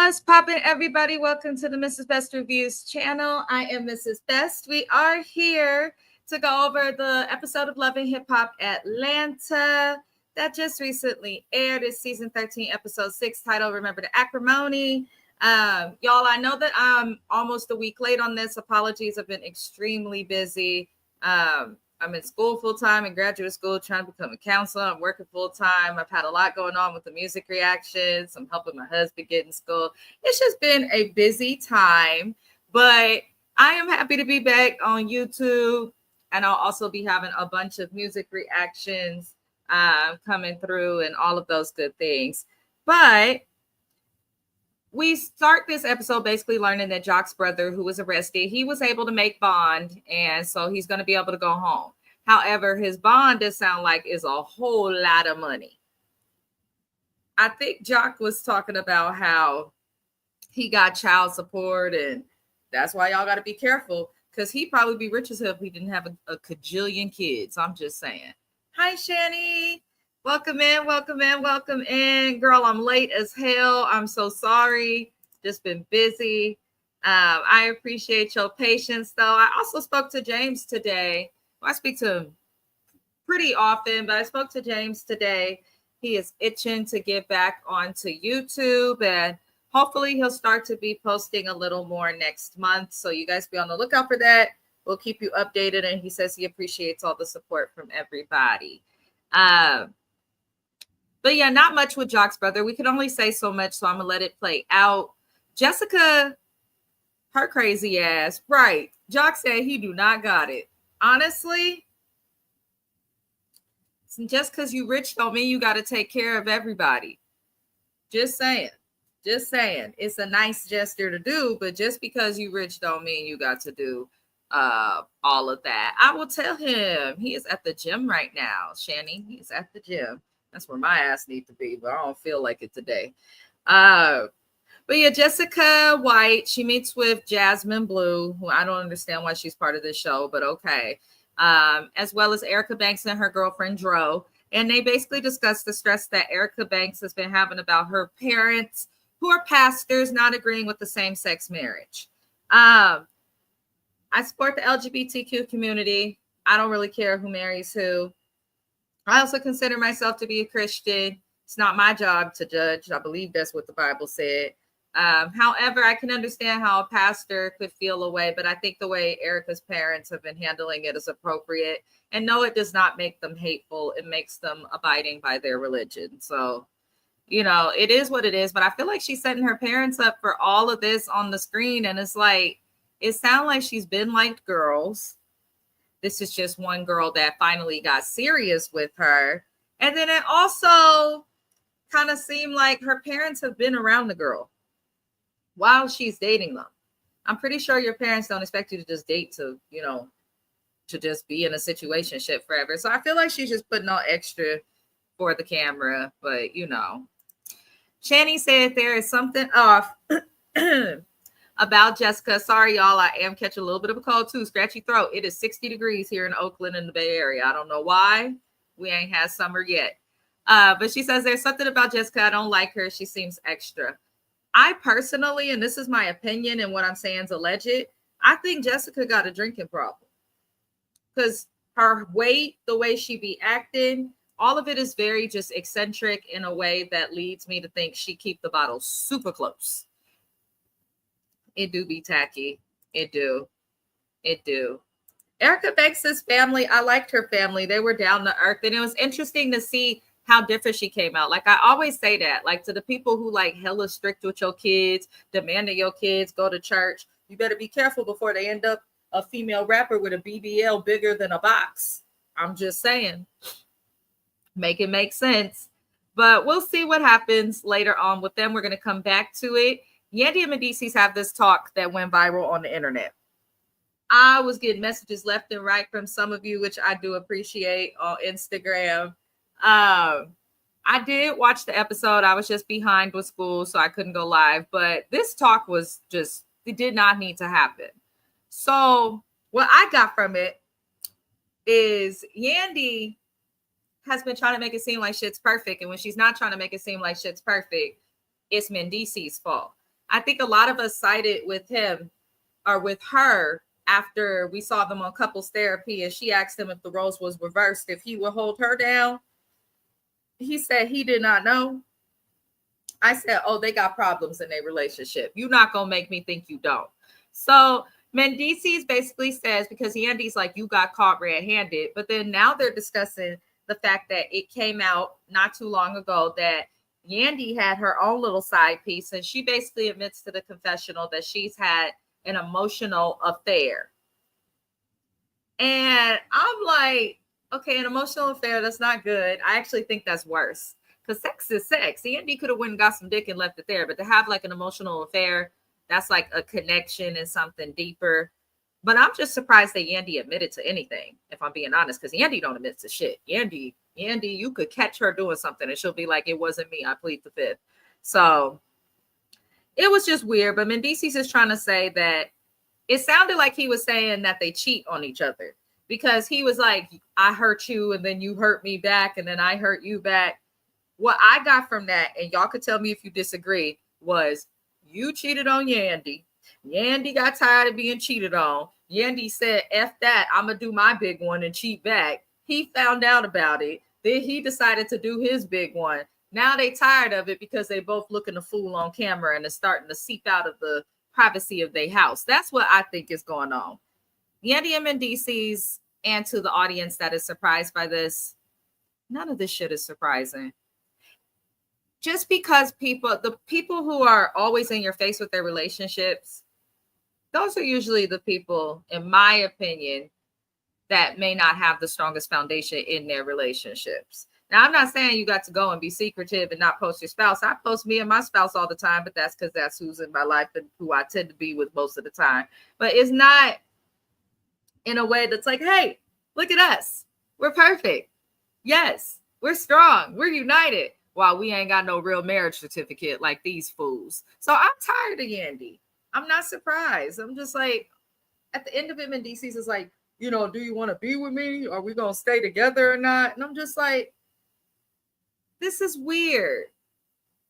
What's poppin', everybody? Welcome to the Mrs. Best Reviews channel. I am Mrs. Best. We are here to go over the episode of Love and Hip Hop Atlanta that just recently aired. It's season 13, episode 6, titled Remember the Acrimony. Y'all, I know that I'm almost a week late on this. Apologies, I've been extremely busy. I'm in school full time, in graduate school, trying to become a counselor. I'm working full time. I've had a lot going on with the music reactions. I'm helping my husband get in school. It's just been a busy time, but I am happy to be back on YouTube, and I'll also be having a bunch of music reactions coming through and all of those good things. But we start this episode basically learning that Jock's brother, who was arrested, he was able to make bond, and so he's going to be able to go home. However, his bond does sound like is a whole lot of money. I think Jock was talking about how he got child support, and that's why y'all got to be careful, because he'd probably be rich as hell if he didn't have a cajillion kids. I'm just saying. Hi, Shani. Welcome in, welcome in, welcome in. Girl, I'm late as hell. I'm so sorry. Just been busy. I appreciate your patience, though. I also spoke to James today. Well, I speak to him pretty often, but I spoke to James today. He is itching to get back onto YouTube, and hopefully he'll start to be posting a little more next month. So you guys be on the lookout for that. We'll keep you updated, and he says he appreciates all the support from everybody. But yeah, not much with Jock's brother. We can only say so much, so I'm going to let it play out. Jessica, her crazy ass. Right. Jock said he do not got it. Honestly, just because you rich don't mean you got to take care of everybody. Just saying. Just saying. It's a nice gesture to do, but just because you rich don't mean you got to do all of that. I will tell him he is at the gym right now. Shani, he's at the gym. That's where my ass needs to be, but I don't feel like it today. But yeah, Jessica White, she meets with Jasmine Blue, who I don't understand why she's part of this show, but okay. As well as Erica Banks and her girlfriend Dro. And they basically discuss the stress that Erica Banks has been having about her parents, who are pastors, not agreeing with the same-sex marriage. I support the LGBTQ community. I don't really care who marries who. I also consider myself to be a Christian. It's not my job to judge. I believe that's what the Bible said. However, I can understand how a pastor could feel a way, but I think the way Erica's parents have been handling it is appropriate. And no, it does not make them hateful. It makes them abiding by their religion. So, you know, it is what it is. But I feel like she's setting her parents up for all of this on the screen. And it's like, it sounds like she's been liked girls. This is just one girl that finally got serious with her. And then it also kind of seemed like her parents have been around the girl while she's dating them. I'm pretty sure your parents don't expect you to just date to, you know, to just be in a situationship forever. So I feel like she's just putting on extra for the camera. But, you know, Shani said there is something off about Jessica. Sorry, y'all. I am catching a little bit of a cold too. Scratchy throat. It is 60 degrees here in Oakland in the Bay Area. I don't know why. We ain't had summer yet. But she says there's something about Jessica. I don't like her. She seems extra. I personally, and this is my opinion and what I'm saying is alleged, I think Jessica got a drinking problem. Because her weight, the way she be acting, all of it is very just eccentric in a way that leads me to think she keep the bottle super close. It do be tacky. It do. It do. Erica Banks' family, I liked her family. They were down to earth. And it was interesting to see how different she came out. Like I always say that, like to the people who like hella strict with your kids, demanding your kids go to church, you better be careful before they end up a female rapper with a BBL bigger than a box. I'm just saying. Make it make sense. But we'll see what happens later on with them. We're going to come back to it. Yandy and Medicis have this talk that went viral on the internet. I was getting messages left and right from some of you, which I do appreciate, on Instagram. I did watch the episode. I was just behind with school, so I couldn't go live. But this talk was just, it did not need to happen. So what I got from it is Yandy has been trying to make it seem like shit's perfect. And when she's not trying to make it seem like shit's perfect, it's Mendici's fault. I think a lot of us sided with him or with her after we saw them on couples therapy, and she asked him if the roles was reversed, if he would hold her down. He said he did not know. I said, oh, they got problems in their relationship. You're not going to make me think you don't. So Mendices basically says, because Yandy's like, you got caught red-handed, but then now they're discussing the fact that it came out not too long ago that Yandy had her own little side piece, and she basically admits to the confessional that she's had an emotional affair. And I'm like, okay, an emotional affair, that's not good. I actually think that's worse, because sex is sex. Yandy could have went and got some dick and left it there, but to have like an emotional affair, that's like a connection and something deeper. But I'm just surprised that Yandy admitted to anything, if I'm being honest, because Yandy don't admit to shit. Yandy, you could catch her doing something and she'll be like, it wasn't me, I plead the fifth. So it was just weird. But Mendices is trying to say that it sounded like he was saying that they cheat on each other, because he was like, I hurt you and then you hurt me back and then I hurt you back. What I got from that, and y'all could tell me if you disagree, was you cheated on Yandy. Yandy got tired of being cheated on. Yandy said, F that, I'm going to do my big one and cheat back. He found out about it. Then he decided to do his big one. Now they tired of it because they both looking a fool on camera and it's starting to seep out of the privacy of their house. That's what I think is going on. Yandy and Mendices, and to the audience that is surprised by this, none of this shit is surprising. Just because the people who are always in your face with their relationships, those are usually the people, in my opinion, that may not have the strongest foundation in their relationships. Now, I'm not saying you got to go and be secretive and not post your spouse. I post me and my spouse all the time, but that's because that's who's in my life and who I tend to be with most of the time. But it's not in a way that's like, hey, look at us. We're perfect. Yes, we're strong. We're united. While we ain't got no real marriage certificate like these fools. So I'm tired of Yandy. I'm not surprised. I'm just like, at the end of it, Mendices is like, you know, do you want to be with me? Are we going to stay together or not? And I'm just like, this is weird.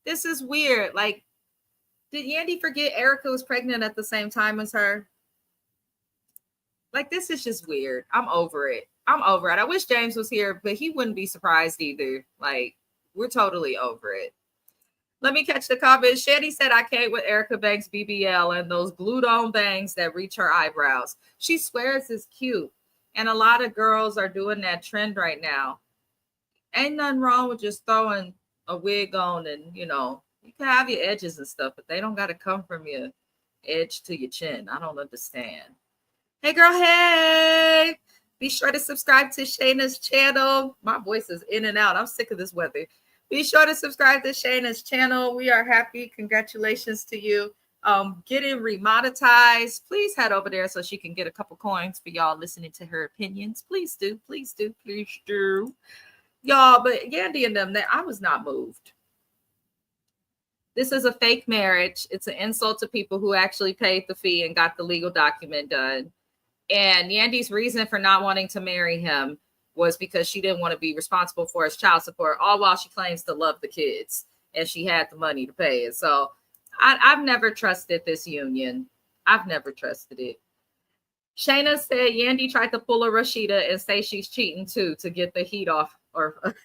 This is weird. Like, did Yandy forget Erica was pregnant at the same time as her? Like, this is just weird. I'm over it. I wish James was here, but he wouldn't be surprised either. Like, we're totally over it. Let me catch the comments. Shandy said, I can't with Erica Banks BBL and those glued on bangs that reach her eyebrows. She swears it's cute. And a lot of girls are doing that trend right now. Ain't nothing wrong with just throwing a wig on and, you know, you can have your edges and stuff, but they don't got to come from your edge to your chin. I don't understand. Hey, girl. Hey. Be sure to subscribe to Shayna's channel. My voice is in and out. I'm sick of this weather. Be sure to subscribe to Shayna's channel. We are happy. Congratulations to you. Getting remonetized. Please head over there so she can get a couple coins for y'all listening to her opinions. Please do. Please do. Please do. Y'all, but Yandy and them, I was not moved. This is a fake marriage. It's an insult to people who actually paid the fee and got the legal document done. And Yandy's reason for not wanting to marry him was because she didn't want to be responsible for his child support, all while she claims to love the kids and she had the money to pay it. So I've never trusted this union. I've never trusted it. Shayna said Yandy tried to pull a Rashida and say she's cheating too to get the heat off or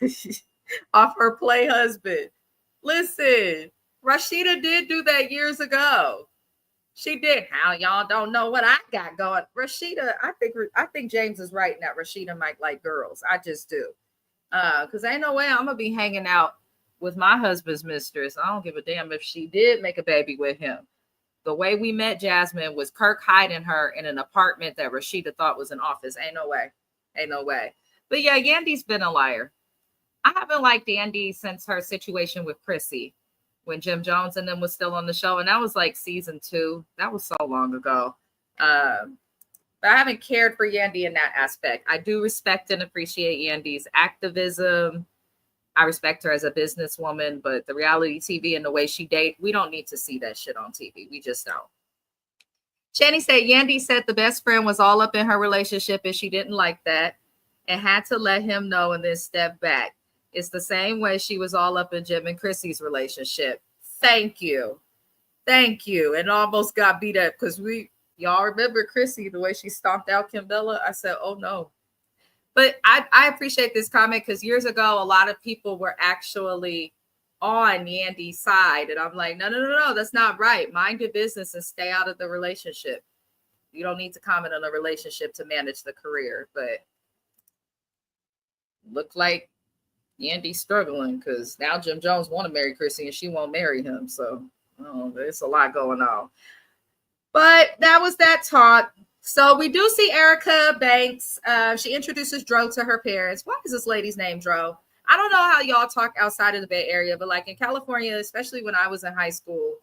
off her play husband. Listen, Rashida did do that years ago. She did. How y'all don't know what I got going? Rashida, I think James is right in that Rashida might like girls. I just do. Because ain't no way I'm gonna be hanging out with my husband's mistress. I don't give a damn if she did make a baby with him. The way we met Jasmine was Kirk hiding her in an apartment that Rashida thought was an office. Ain't no way. Ain't no way. But yeah, Yandy's been a liar. I haven't liked Yandy since her situation with Chrissy, when Jim Jones and them was still on the show. And that was like season 2. That was so long ago. But I haven't cared for Yandy in that aspect. I do respect and appreciate Yandy's activism. I respect her as a businesswoman, but the reality TV and the way she dates, we don't need to see that shit on TV. We just don't. Shani said Yandy said the best friend was all up in her relationship and she didn't like that and had to let him know and then step back. It's the same way she was all up in Jim and Chrissy's relationship. Thank you. Thank you. And almost got beat up because y'all remember Chrissy, the way she stomped out Kimbella? I said, oh no. But I appreciate this comment because years ago, a lot of people were actually on Yandy's side. And I'm like, no, that's not right. Mind your business and stay out of the relationship. You don't need to comment on a relationship to manage the career. But look like Yandy's struggling because now Jim Jones want to marry Chrissy and she won't marry him. So there's a lot going on. But that was that talk. So we do see Erica Banks. She introduces Dro to her parents. Why is this lady's name Dro? I don't know how y'all talk outside of the Bay Area, but like in California, especially when I was in high school,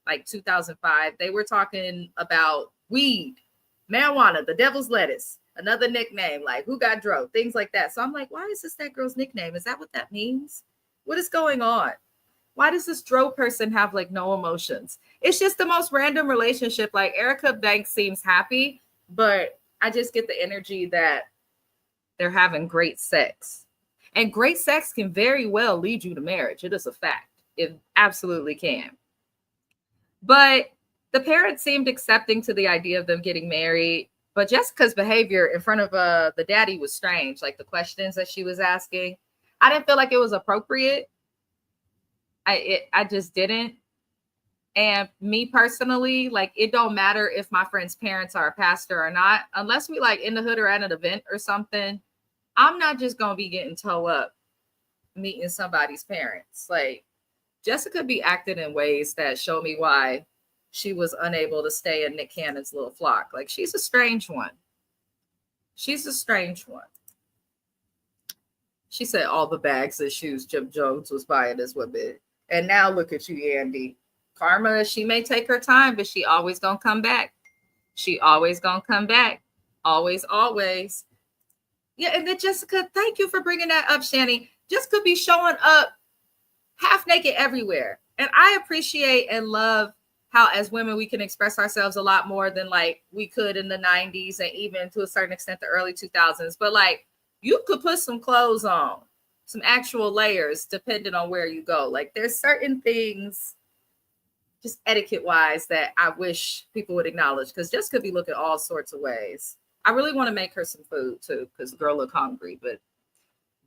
like 2005, they were talking about weed, marijuana, the devil's lettuce, another nickname, like who got Dro, things like that. So I'm like, why is this that girl's nickname? Is that what that means? What is going on? Why does this Dro person have like no emotions? It's just the most random relationship. Like Erica Banks seems happy, but I just get the energy that they're having great sex. And great sex can very well lead you to marriage. It is a fact. It absolutely can. But the parents seemed accepting to the idea of them getting married. But Jessica's behavior in front of the daddy was strange. Like the questions that she was asking, I didn't feel like it was appropriate. I just didn't. And me personally, like it don't matter if my friend's parents are a pastor or not, unless we like in the hood or at an event or something. I'm not just gonna be getting toe up meeting somebody's parents. Like Jessica be acting in ways that show me why she was unable to stay in Nick Cannon's little flock. Like she's a strange one. She's a strange one. She said all the bags and shoes Jim Jones was buying this woman. And now look at you, Yandy. Karma, she may take her time, but she always gonna come back. She always gonna come back. Always, always. Yeah, and then Jessica, thank you for bringing that up, Shani. Jessica be showing up half naked everywhere. And I appreciate and love how as women we can express ourselves a lot more than like we could in the 90s and even to a certain extent the early 2000s. But like you could put some clothes on, some actual layers depending on where you go. Like there's certain things just etiquette wise that I wish people would acknowledge because Jessica be looking all sorts of ways. I really want to make her some food too because the girl look hungry, but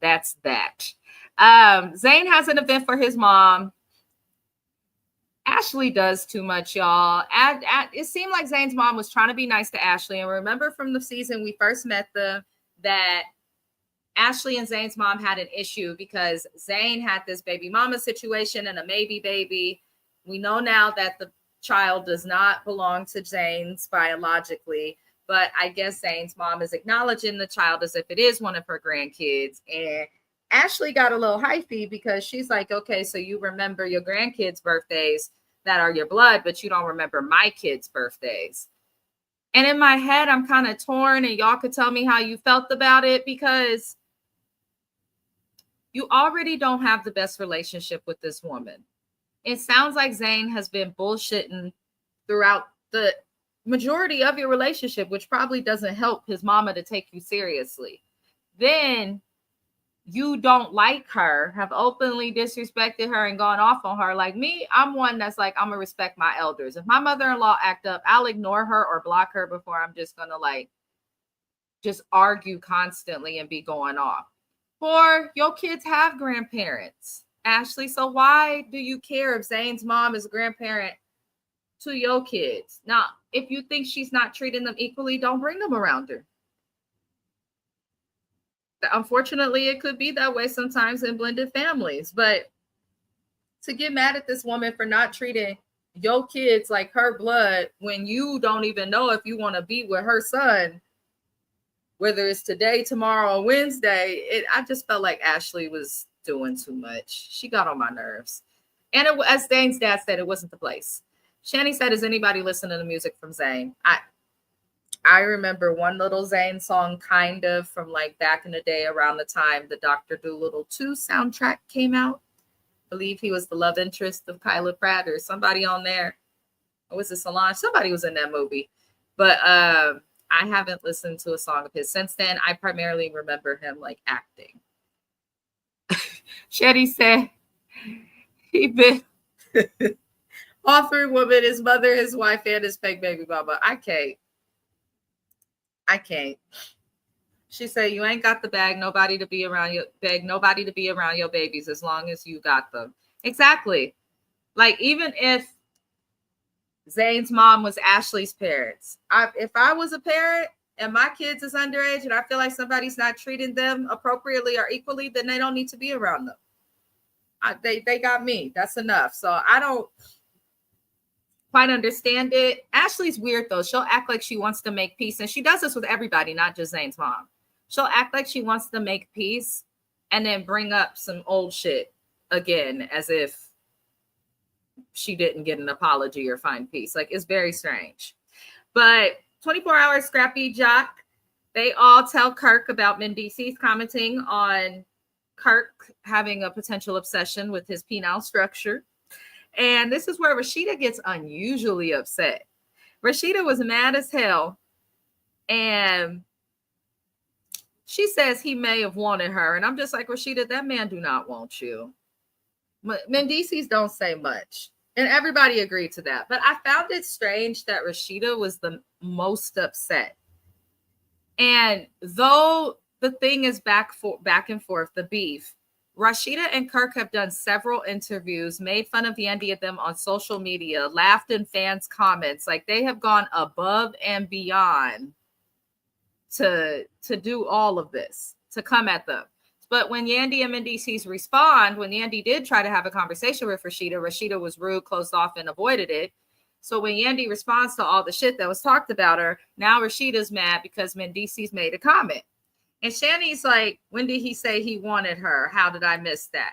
that's that. Zane has an event for his mom. Ashley does too much, y'all. It seemed like Zane's mom was trying to be nice to Ashley. And remember from the season we first met them that Ashley and Zane's mom had an issue because Zane had this baby mama situation and a maybe baby. We know now that the child does not belong to Zane's biologically. But I guess Zane's mom is acknowledging the child as if it is one of her grandkids. And Ashley got a little hypey because she's like, okay, so you remember your grandkids' birthdays that are your blood, but you don't remember my kids' birthdays. And in my head, I'm kind of torn, and y'all could tell me how you felt about it because you already don't have the best relationship with this woman. It sounds like Zane has been bullshitting throughout the majority of your relationship, which probably doesn't help his mama to take you seriously. Then you don't like her, have openly disrespected her and gone off on her. Like me, I'm one that's like, I'm gonna respect my elders. If my mother-in-law act up, I'll ignore her or block her before I'm just gonna like just argue constantly and be going off. Or your kids have grandparents, Ashley. So why do you care if Zane's mom is a grandparent to your kids? Now, if you think she's not treating them equally, don't bring them around her. Unfortunately, it could be that way sometimes in blended families. But to get mad at this woman for not treating your kids like her blood when you don't even know if you want to be with her son, whether it's today, tomorrow, or Wednesday, I just felt like Ashley was doing too much. She got on my nerves. And as Zane's dad said, it wasn't the place. Shani said, is anybody listening to music from Zane? I remember one little Zane song, kind of, from like back in the day around the time the Dr. Dolittle 2 soundtrack came out. I believe he was the love interest of Kyla Pratt or somebody on there. Or was it Solange? Somebody was in that movie. But I haven't listened to a song of his since then. I primarily remember him like acting. Shetty said he been... All three women, his mother, his wife, and his fake baby mama. I can't. She said, you ain't got the bag, nobody to be around your babies as long as you got them. Exactly. Like, even if Zane's mom was Ashley's parents, if I was a parent and my kids is underage and I feel like somebody's not treating them appropriately or equally, then they don't need to be around them. They got me. That's enough. So I don't quite understand it. Ashley's weird though. She'll act like she wants to make peace, and she does this with everybody, not just Zane's mom. She'll act like she wants to make peace and then bring up some old shit again as if she didn't get an apology or find peace. Like, it's very strange. But 24-hour Scrappy Jock, they all tell Kirk about Mendices commenting on Kirk having a potential obsession with his penile structure. And this is where Rashida gets unusually upset. Rashida was mad as hell. And she says he may have wanted her. And I'm just like, Rashida, that man do not want you. Mendices don't say much. And everybody agreed to that. But I found it strange that Rashida was the most upset. And though the thing is back and forth, the beef, Rashida and Kirk have done several interviews, made fun of Yandy of them on social media, laughed in fans' comments. Like, they have gone above and beyond to do all of this, to come at them. But when Yandy and Mendices respond, when Yandy did try to have a conversation with Rashida was rude, closed off, and avoided it. So when Yandy responds to all the shit that was talked about her, now Rashida's mad because Mendices made a comment. And Shani's like, when did he say he wanted her? How did I miss that?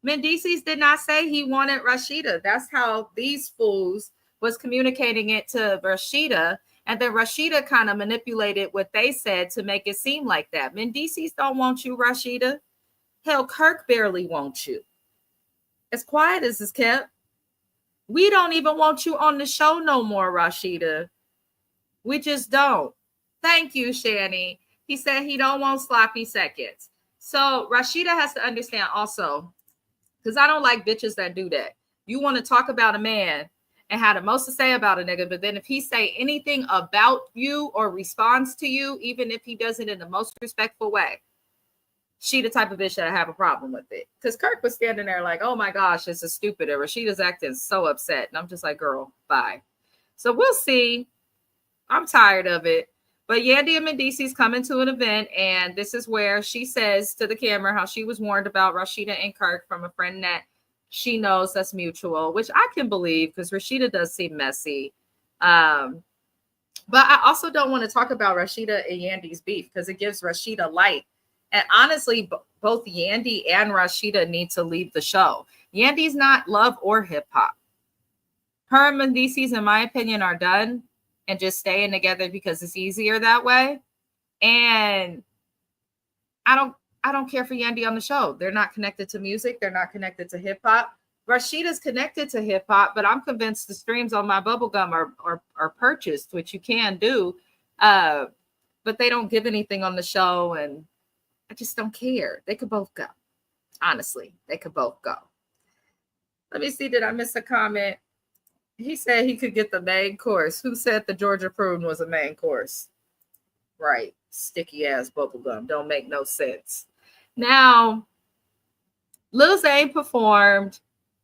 Mendices did not say he wanted Rashida. That's how these fools was communicating it to Rashida. And then Rashida kind of manipulated what they said to make it seem like that. Mendices don't want you, Rashida. Hell, Kirk barely wants you. As quiet as is kept. We don't even want you on the show no more, Rashida. We just don't. Thank you, Shani. He said he don't want sloppy seconds. So Rashida has to understand also, because I don't like bitches that do that. You want to talk about a man and have the most to say about a nigga, but then if he say anything about you or responds to you, even if he does it in the most respectful way, she the type of bitch that I have a problem with it. Because Kirk was standing there like, oh my gosh, this is stupid. And Rashida's acting so upset. And I'm just like, girl, bye. So we'll see. I'm tired of it. But Yandy and Mendices come into an event, and this is where she says to the camera how she was warned about Rashida and Kirk from a friend that she knows that's mutual, which I can believe because Rashida does seem messy. But I also don't want to talk about Rashida and Yandy's beef because it gives Rashida light. And honestly, both Yandy and Rashida need to leave the show. Yandy's not love or hip hop. Her and Mendices, in my opinion, are done and just staying together because it's easier that way. And I don't care for Yandy on the show. They're not connected to music. They're not connected to hip hop. Rashida's connected to hip hop, but I'm convinced the streams on my bubblegum are purchased, which you can do. But they don't give anything on the show, and I just don't care. They could both go. Honestly, they could both go. Let me see. Did I miss a comment? He said he could get the main course. Who said the Georgia prune was a main course? Right. Sticky ass bubblegum. Don't make no sense. Now, Lil Zane performed,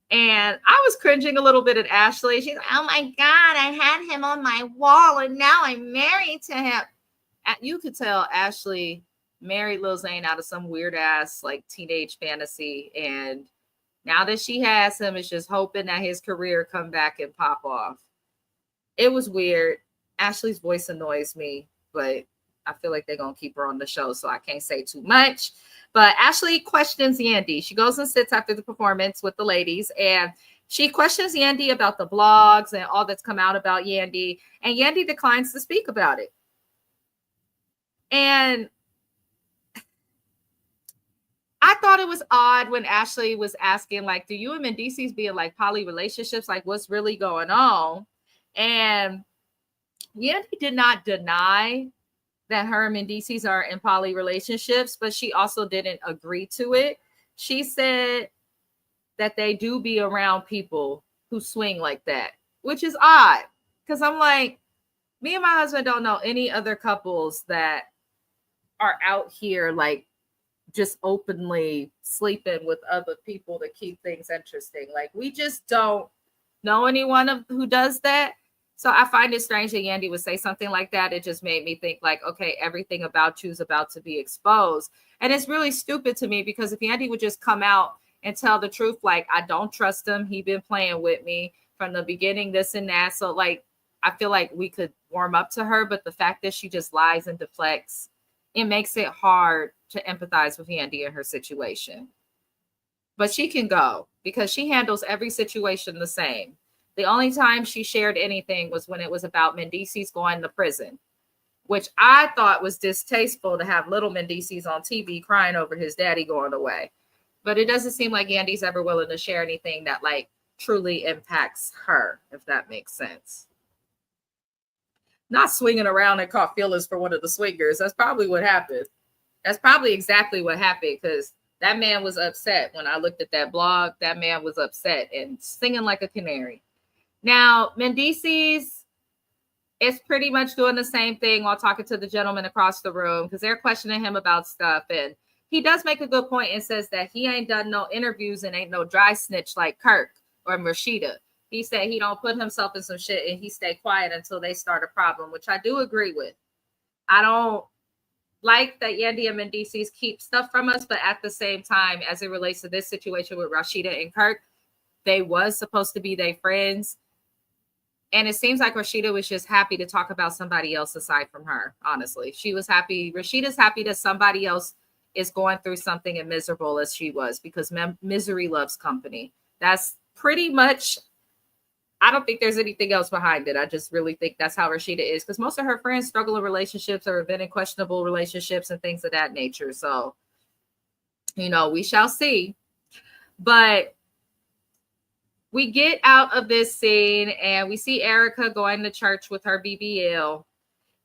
and I was cringing a little bit at Ashley. She's like, oh my God, I had him on my wall, and now I'm married to him. You could tell Ashley married Lil Zane out of some weird ass like teenage fantasy, and now that she has him, it's just hoping that his career come back and pop off. It was weird. Ashley's voice annoys me, but I feel like they're going to keep her on the show, so I can't say too much. But Ashley questions Yandy. She goes and sits after the performance with the ladies, and she questions Yandy about the blogs and all that's come out about Yandy, and Yandy declines to speak about it. And I thought it was odd when Ashley was asking, like, do you and Mendices be in like poly relationships? Like, what's really going on? And Yandy did not deny that her and Mendices are in poly relationships, but she also didn't agree to it. She said that they do be around people who swing like that, which is odd because I'm like, me and my husband don't know any other couples that are out here like just openly sleeping with other people to keep things interesting. Like we just don't know anyone who does that. So I find it strange that Yandy would say something like that. It just made me think like, okay, everything about you is about to be exposed. And it's really stupid to me because if Yandy would just come out and tell the truth, like, I don't trust him. He been playing with me from the beginning, this and that. So like, I feel like we could warm up to her, but the fact that she just lies and deflects, it makes it hard to empathize with Yandy and her situation. But she can go because she handles every situation the same. The only time she shared anything was when it was about Mendices going to prison, which I thought was distasteful to have little Mendices on TV crying over his daddy going away. But it doesn't seem like Yandy's ever willing to share anything that like truly impacts her, if that makes sense. Not swinging around and caught feelings for one of the swingers. That's probably what happened. That's probably exactly what happened because that man was upset. When I looked at that blog, that man was upset and singing like a canary. Now, Mendices is pretty much doing the same thing while talking to the gentleman across the room because they're questioning him about stuff. And he does make a good point and says that he ain't done no interviews and ain't no dry snitch like Kirk or Rashida. He said he don't put himself in some shit and he stay quiet until they start a problem, which I do agree with. I don't like that Yandy and Mendices keep stuff from us, but at the same time, as it relates to this situation with Rashida and Kirk, they was supposed to be their friends. And it seems like Rashida was just happy to talk about somebody else aside from her. Honestly, she was happy. Rashida's happy that somebody else is going through something as miserable as she was because misery loves company. That's pretty much, I don't think there's anything else behind it. I just really think that's how Rashida is because most of her friends struggle in relationships or have been in questionable relationships and things of that nature. So, you know, we shall see. But we get out of this scene and we see Erica going to church with her BBL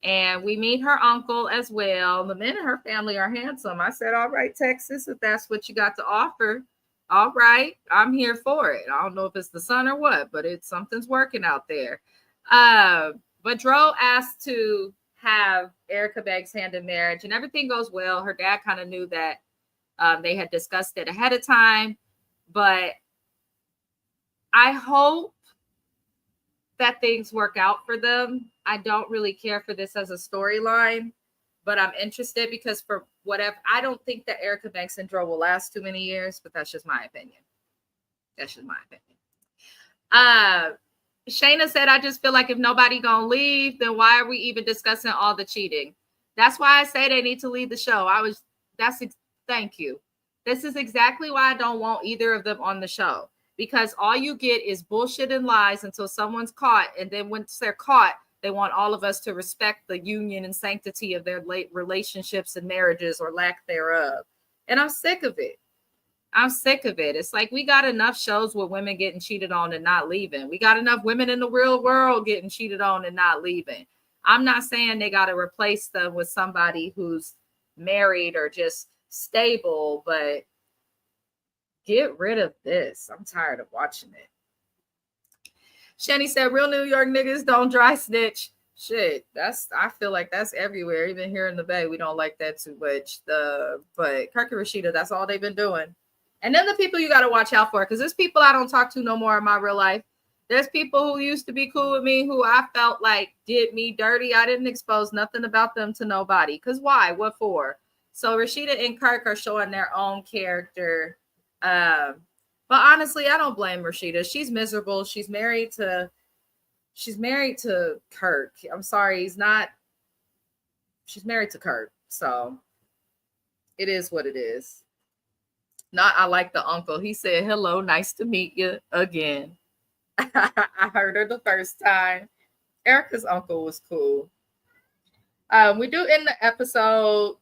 and we meet her uncle as well. The men in her family are handsome. I said, all right, Texas, if that's what you got to offer, all right, I'm here for it. I don't know if it's the sun or what, but something's working out there. But Dro asked to have Erica Banks' hand in marriage and everything goes well. Her dad kind of knew that they had discussed it ahead of time, but I hope that things work out for them. I don't really care for this as a storyline, but I'm interested because for whatever, I don't think that Erica Banks and Dro will last too many years, but that's just my opinion. That's just my opinion. Shayna said, I just feel like if nobody gonna leave, then why are we even discussing all the cheating? That's why I say they need to leave the show. Thank you. This is exactly why I don't want either of them on the show. Because all you get is bullshit and lies until someone's caught. And then once they're caught, they want all of us to respect the union and sanctity of their late relationships and marriages or lack thereof. And I'm sick of it. I'm sick of it. It's like we got enough shows with women getting cheated on and not leaving. We got enough women in the real world getting cheated on and not leaving. I'm not saying they got to replace them with somebody who's married or just stable, but get rid of this. I'm tired of watching it. Shani said, real New York niggas don't dry snitch. Shit, I feel like that's everywhere. Even here in the Bay, we don't like that too much. But Kirk and Rashida, that's all they've been doing. And then the people you got to watch out for, because there's people I don't talk to no more in my real life. There's people who used to be cool with me who I felt like did me dirty. I didn't expose nothing about them to nobody. Because why? What for? So Rashida and Kirk are showing their own character. But honestly, I don't blame Rashida. She's miserable. She's married to Kirk. I'm sorry, she's married to Kirk. So it is what it is. Not I like the uncle. He said, hello, nice to meet you again. I heard her the first time. Erica's uncle was cool. We do end the episode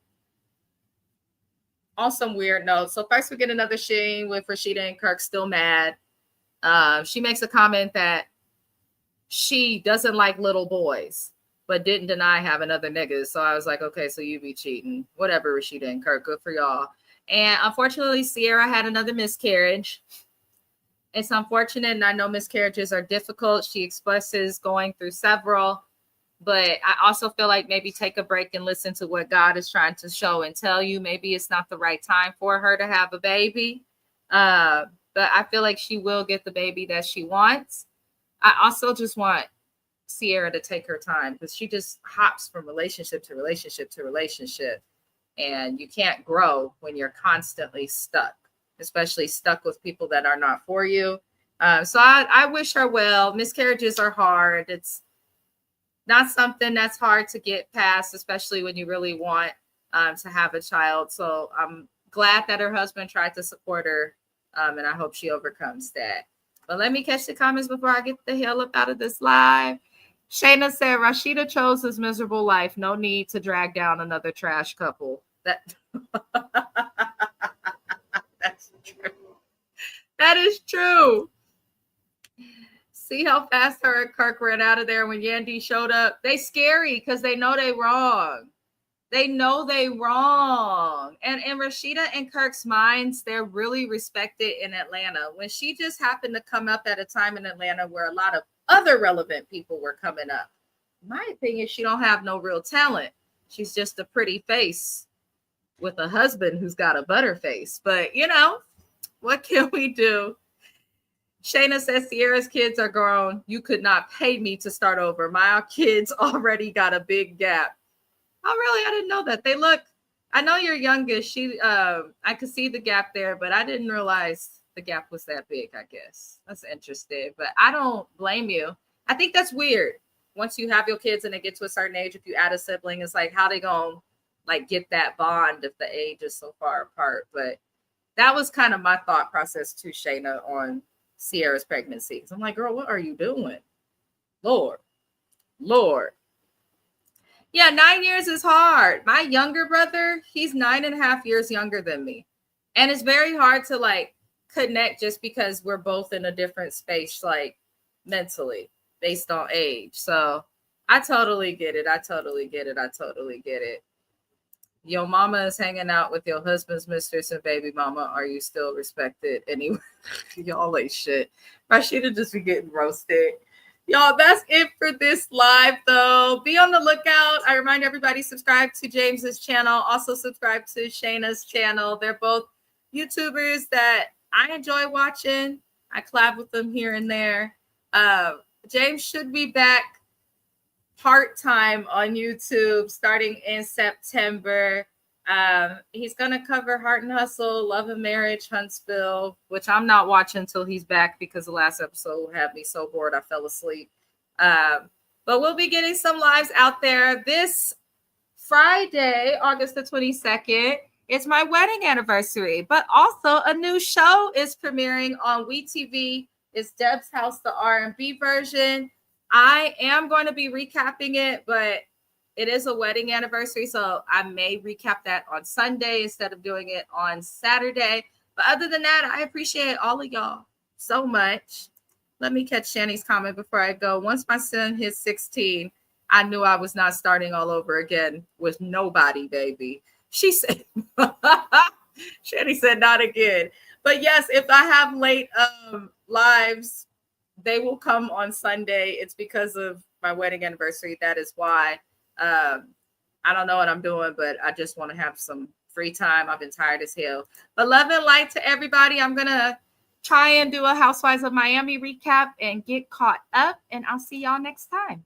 on some weird notes. So first we get another scene with Rashida and Kirk still mad. She makes a comment that she doesn't like little boys, but didn't deny having other niggas. So I was like, okay, so you be cheating. Whatever, Rashida and Kirk, good for y'all. And unfortunately, Sierra had another miscarriage. It's unfortunate, and I know miscarriages are difficult. She expresses going through several, but I also feel like maybe take a break and listen to what God is trying to show and tell you. Maybe it's not the right time for her to have a baby, but I feel like she will get the baby that she wants. I also just want Sierra to take her time, because she just hops from relationship to relationship to relationship, and you can't grow when you're constantly stuck, especially stuck with people that are not for you. So I wish her well. Miscarriages are hard. It's not something that's hard to get past, especially when you really want to have a child. So I'm glad that her husband tried to support her, and I hope she overcomes that. But let me catch the comments before I get the hell up out of this live. Shayna said, Rashida chose his miserable life. No need to drag down another trash couple. That's true. That is true. See how fast her and Kirk ran out of there when Yandy showed up? They scary because they know they wrong. They know they wrong. And in Rashida and Kirk's minds, they're really respected in Atlanta. When she just happened to come up at a time in Atlanta where a lot of other relevant people were coming up, my opinion, she don't have no real talent. She's just a pretty face with a husband who's got a butter face. But, you know, what can we do? Shayna says, Sierra's kids are grown. You could not pay me to start over. My kids already got a big gap. Oh, really? I didn't know that. They look, I know your youngest. I could see the gap there, but I didn't realize the gap was that big, I guess. That's interesting, but I don't blame you. I think that's weird. Once you have your kids and they get to a certain age, if you add a sibling, it's like, how they going to like get that bond if the age is so far apart? But that was kind of my thought process too, Shayna, on Sierra's pregnancy. I'm like, girl, what are you doing? Lord. Yeah, 9 years is hard. My younger brother, he's 9.5 years younger than me. And it's very hard to like connect just because we're both in a different space, like mentally, based on age. So I totally get it. Your mama is hanging out with your husband's mistress and baby mama. Are you still respected anyway? Y'all ain't shit. Rashida just be getting roasted. Y'all, that's it for this live, though. Be on the lookout. I remind everybody, subscribe to James's channel. Also subscribe to Shayna's channel. They're both YouTubers that I enjoy watching. I collab with them here and there. James should be back part-time on YouTube starting in September. He's gonna cover Heart and Hustle, Love and Marriage, Huntsville, which I'm not watching until he's back because the last episode had me so bored I fell asleep. But we'll be getting some lives out there this Friday, August the 22nd. It's my wedding anniversary, but also a new show is premiering on WeTV. It's Deb's House, the R&B version. I am going to be recapping it, but it is a wedding anniversary, so I may recap that on Sunday instead of doing it on Saturday. But other than that, I appreciate all of y'all so much. Let me catch Shani's comment before I go. Once my son hit 16, I knew I was not starting all over again with nobody, baby. She said, Shani said, not again. But yes, if I have late lives, they will come on Sunday. It's because of my wedding anniversary. That is why. I don't know what I'm doing, but I just want to have some free time. I've been tired as hell. But love and light to everybody. I'm going to try and do a Housewives of Miami recap and get caught up. And I'll see y'all next time.